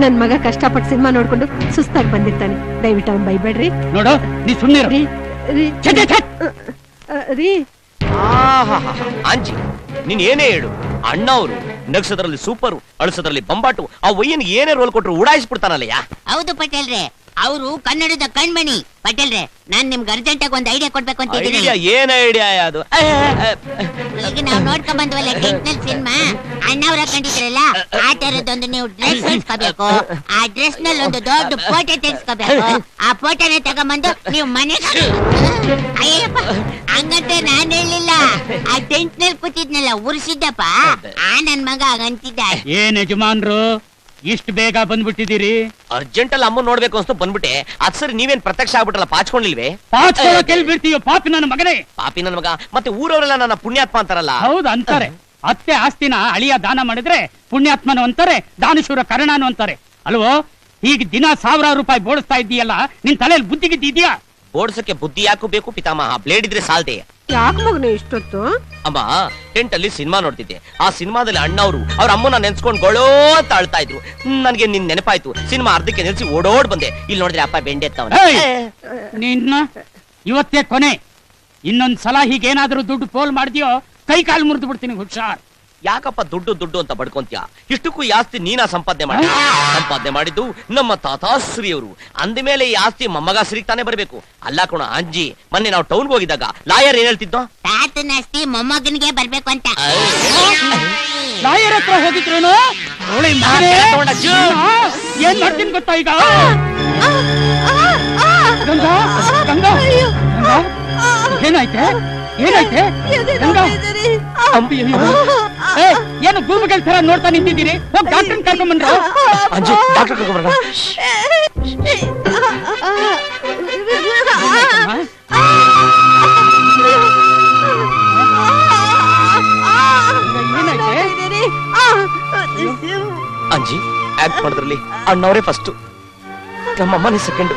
ನನ್ ಮಗ ಕಷ್ಟಪಟ್ಟು ಸಿನಿಮಾ ನೋಡ್ಕೊಂಡು ಸುಸ್ತಾಗಿ ಬಂದಿರ್ತಾನೆ, ದಯವಿಟ್ಟು ಅವ್ನ್ ಬೈಬೇಡ್ರಿ. ನೋಡು ನೀ ಸುಮ್ಮನೆ ರೀ. ಅಂಜಿ ನೀನ್ ಏನೇ ಹೇಳು, ಅಣ್ಣ ಅವರು ನಗ್ಸೋದ್ರಲ್ಲಿ ಸೂಪರು, ಅಳಿಸೋದ್ರಲ್ಲಿ ಬಂಬಾಟು. ಆ ವಯ್ಯನ್ ಏನೇ ರೋಲ್ ಕೊಟ್ರು ಉಡಾಯಿಸ್ಬಿಡ್ತಾನಲ್ಲಯ್ಯ. ಹೌದು ಪಟೇಲ್ರೆ, ಅವರು ಕನ್ನಡದ ಕಣ್ಮಣಿ. ಪಟೇಲ್ರೆ, ನಾನ್ ನಿಮ್ಗೆ ಅರ್ಜೆಂಟ್ ಆಗಿ ಒಂದು ಐಡಿಯಾ ಕೊಡ್ಬೇಕು ಅಂತ ಇದ್ದೀನಿ. ಏನ್ ಐಡಿಯಾ ಅದು? ಈಗ ನಾವು ನೋಡ್ಕೊಂಡ್ ಬಂದ್ವಲ್ಲ ಟೆಂಟ್ನಲ್ ಸಿನಿಮಾ, ಅಣ್ಣವ್ರ ಕಂಡಿದ್ರಲ್ಲ ಆ ತರದೊಂದು ನೀವು ಡ್ರೆಸ್ ಹೊಡ್ಸ್ಕೋಬೇಕು. ಆ ಡ್ರೆಸ್ ನಲ್ಲಿ ಒಂದು ದೊಡ್ಡ ಫೋಟೋ ತೆಗೆಸ್ಕೋಬೇಕು. ಆ ಫೋಟೋನ ತಗೊಂಬಂದು ನೀವು ಮನೆಗೆ ಅಯ್ಯಪ್ಪ ಹಂಗಂತ ನಾನ್ ಹೇಳಿಲ್ಲ. ಆ ಟೆಂಟ್ ನಲ್ಲಿ ಕೂತಿದ್ನಲ್ಲ ಉರ್ಸಿದ್ದಪ್ಪ, ಆ ನನ್ ಮಗ ಹಂಗಂತಿದ್ದ. ಏನ್ ಯಜಮಾನ್ರು ಇಷ್ಟು ಬೇಗ ಬಂದ್ಬಿಟ್ಟಿದ್ದೀರಿ? ಅರ್ಜೆಂಟ್ ಅಲ್ಲಿ ಅಮ್ಮ ನೋಡ್ಬೇಕು ಅನ್ಸ್ತು ಬಂದ್ಬಿಟ್ಟೆ. ಅದ್ ಸರಿ ನೀವೇನ್ ಪ್ರತ್ಯಕ್ಷ ಆಗ್ಬಿಟ್ರಲ್ಲ, ಪಾಚ್ಕೊಂಡಿಲ್ವೇ? ಬಿಡ್ತೀಯೋ ಪಾಪಿ ನನ್ನ ಮಗನೇ. ಪಾಪಿ ನನ್ನ ಮಗ. ಮತ್ತೆ ಊರವರೆಲ್ಲ ನನ್ನ ಪುಣ್ಯಾತ್ಮ ಅಂತಾರಲ್ಲ. ಹೌದು ಅಂತಾರೆ. ಅತ್ತೆ ಆಸ್ತಿನ ಅಳಿಯ ದಾನ ಮಾಡಿದ್ರೆ ಪುಣ್ಯಾತ್ಮನು ಅಂತಾರೆ, ದಾನಶೂರ ಕರ್ಣನು ಅಂತಾರೆ ಅಲ್ವೋ? ಈಗ ದಿನ 1000 ರೂಪಾಯಿ ಬೋಡಿಸ್ತಾ ಇದ್ದೀಯಲ್ಲ, ನಿನ್ ತಲೆಯಲ್ಲಿ ಬುದ್ಧಿಗಿದ್ದಿದ್ಯಾ? ಬೋಡ್ಸಕ್ಕೆ ಬುದ್ಧಿ ಯಾಕು ಬೇಕು ಪಿತಾಮಹ? ಬ್ಲೇಡ್ ಇದ್ರೆ ಸಾಲ್ದೆ. ಯಾಕೆ ಮಗನೇ ಇಷ್ಟೊತ್ತು? ಅಮ್ಮ ಟೆಂಟ್ ಅಲ್ಲಿ ಸಿನಿಮಾ ನೋಡ್ತಿದ್ದೆ. ಆ ಸಿನಿಮಾದಲ್ಲಿ ಅಣ್ಣವ್ರು ಅವ್ರ ಅಮ್ಮನ ನೆನ್ಸ್ಕೊಂಡ್ ಗೊಳೋ ಅಂತ ಅಳ್ತಾ ಇದ್ರು. ನನ್ಗೆ ನಿನ್ ನೆನಪಾಯ್ತು. ಸಿನಿಮಾ ಅರ್ಧಕ್ಕೆ ನಿಲ್ಸಿ ಓಡೋಡ್ ಬಂದೆ. ಇಲ್ಲಿ ನೋಡಿದ್ರೆ ಅಪ್ಪ ಬೆಂಡೆತ್ತವ. ನಿನ್ನ ಇವತ್ತೇ ಕೊನೆ. ಇನ್ನೊಂದ್ಸಲ ಹೀಗೇನಾದ್ರೂ ದುಡ್ಡು ಪೋಲ್ ಮಾಡಿದ್ಯೋ ಕೈ ಕಾಲು ಮುರಿದು ಬಿಡ್ತೀನಿ, ಹುಷಾರ್. ಯಾಕಪ್ಪ ದುಡ್ಡು ದುಡ್ಡು ಅಂತ ಬಡ್ಕೊಂತ್ಯ? ಇಷ್ಟಕ್ಕೂ ಈ ಆಸ್ತಿ ನೀನಾ ಸಂಪಾದನೆ ಮಾಡಿ? ಸಂಪಾದನೆ ಮಾಡಿದ್ದು ನಮ್ಮ ತಾತಾಶ್ರೀಯವರು. ಅಂದ ಮೇಲೆ ಈ ಆಸ್ತಿ ಮೊಮ್ಮಗ ಸಿರಿತಾನೆ ಬರ್ಬೇಕು. ಅಲ್ಲ ಕಣ ಅಂಜಿ, ಮೊನ್ನೆ ನಾವು ಟೌನ್ಗೆ ಹೋಗಿದ್ದಾಗ ಲಾಯರ್ ಏನ್ ಹೇಳ್ತಿದ್ದೋ? ತಾತನ ಆಸ್ತಿ ಮೊಮ್ಮಗನಿಗೆ ಬರ್ಬೇಕು ಅಂತ. ಲಾಯರ್ ಹತ್ರ ಹೋಗಿದ್ರು ಏನ್ ಮಾಡ್ತೀನಿ ಗೊತ್ತಾ ಈಗ? ಗಂಗಾ ಗಂಗಾ ಏನಾಯ್ತೆ? ಏನಾಯ್ತೆ ಗಂಗಾ? ಏನು ಭೂಮಿಗಳ ತರ ನೋಡ್ತಾ ನಿಂತಿದ್ದೀರಿ? ಹೋಗಿ ಡಾಕ್ಟರ್ ಕರ್ಕೊಂಡ್ಬಂದ್ರು. ಅಂಜಿ ಡಾಕ್ಟರ್ ಕರ್ಕೊಂಡ್ಬರೋಣ. ಅಂಜಿ ಆಕ್ಟ್ ಮಾಡೋದ್ರಲ್ಲಿ ಅಣ್ಣವರೇ ಫಸ್ಟ್, ನಮ್ಮಮ್ಮನೇ ಸೆಕೆಂಡ್.